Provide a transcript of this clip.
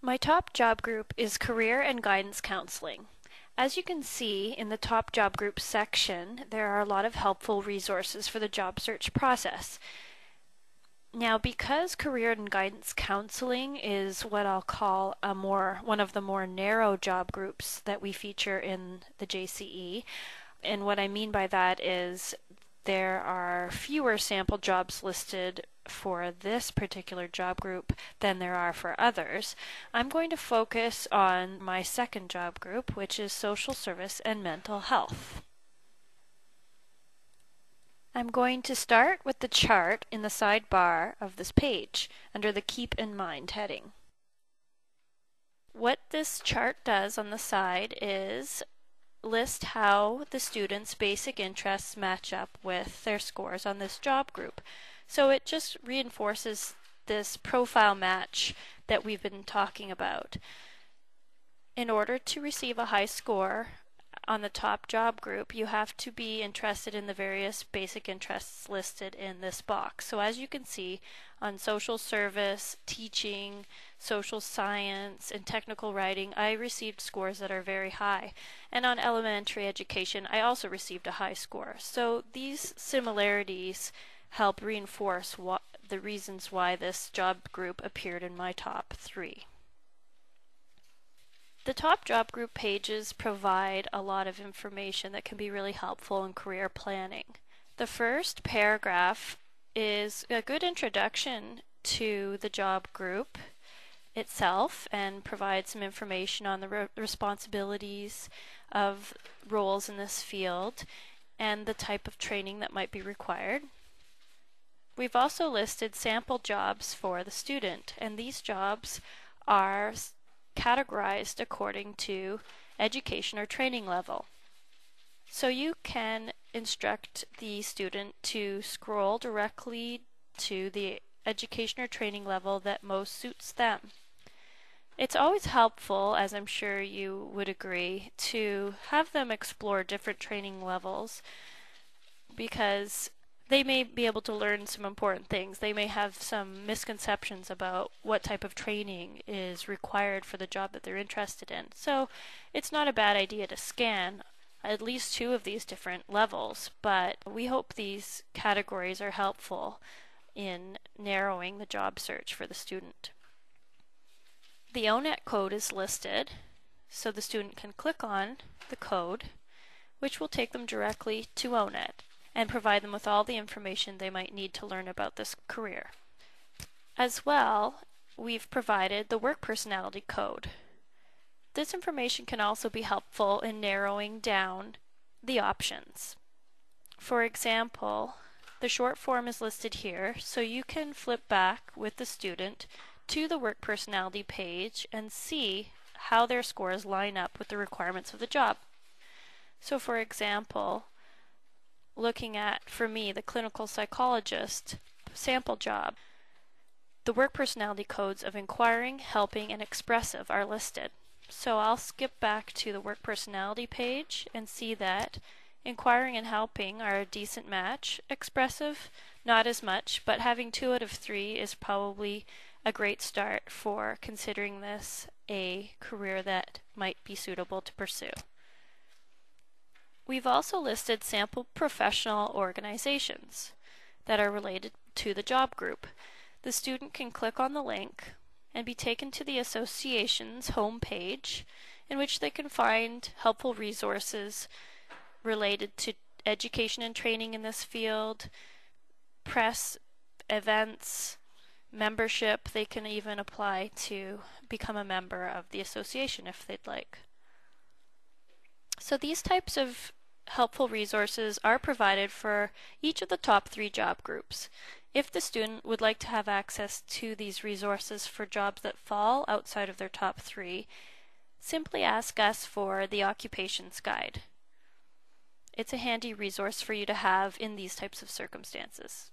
My top job group is Career and Guidance Counseling. As you can see in the top job group section, there are a lot of helpful resources for the job search process. Now, because Career and Guidance Counseling is what I'll call one of the more narrow job groups that we feature in the JCE, and what I mean by that is there are fewer sample jobs listed for this particular job group than there are for others. I'm going to focus on my second job group, which is social service and mental health. I'm going to start with the chart in the sidebar of this page under the Keep in Mind heading. What this chart does on the side is list how the students' basic interests match up with their scores on this job group. So it just reinforces this profile match that we've been talking about. In order to receive a high score on the top job group, you have to be interested in the various basic interests listed in this box. So as you can see, on social service, teaching, social science, and technical writing, I received scores that are very high. And on elementary education, I also received a high score. So these similarities help reinforce the reasons why this job group appeared in my top 3. The top job group pages provide a lot of information that can be really helpful in career planning. The first paragraph is a good introduction to the job group itself and provides some information on the responsibilities of roles in this field and the type of training that might be required. We've also listed sample jobs for the student, and these jobs are categorized according to education or training level. So you can instruct the student to scroll directly to the education or training level that most suits them. It's always helpful, as I'm sure you would agree, to have them explore different training levels because they may be able to learn some important things. They may have some misconceptions about what type of training is required for the job that they're interested in. So it's not a bad idea to scan at least 2 of these different levels, but we hope these categories are helpful in narrowing the job search for the student. The ONet code is listed, so the student can click on the code, which will take them directly to ONet and provide them with all the information they might need to learn about this career. As well, we've provided the work personality code. This information can also be helpful in narrowing down the options. For example, the short form is listed here, so you can flip back with the student to the work personality page and see how their scores line up with the requirements of the job. So for example, looking at, for me, the clinical psychologist sample job, the work personality codes of inquiring, helping, and expressive are listed. So I'll skip back to the work personality page and see that inquiring and helping are a decent match. Expressive, not as much, but having 2 out of 3 is probably a great start for considering this a career that might be suitable to pursue. We've also listed sample professional organizations that are related to the job group. The student can click on the link and be taken to the association's home page, in which they can find helpful resources related to education and training in this field, press, events, membership. They can even apply to become a member of the association if they'd like. So these types of helpful resources are provided for each of the top 3 job groups. If the student would like to have access to these resources for jobs that fall outside of their top 3, simply ask us for the occupations guide. It's a handy resource for you to have in these types of circumstances.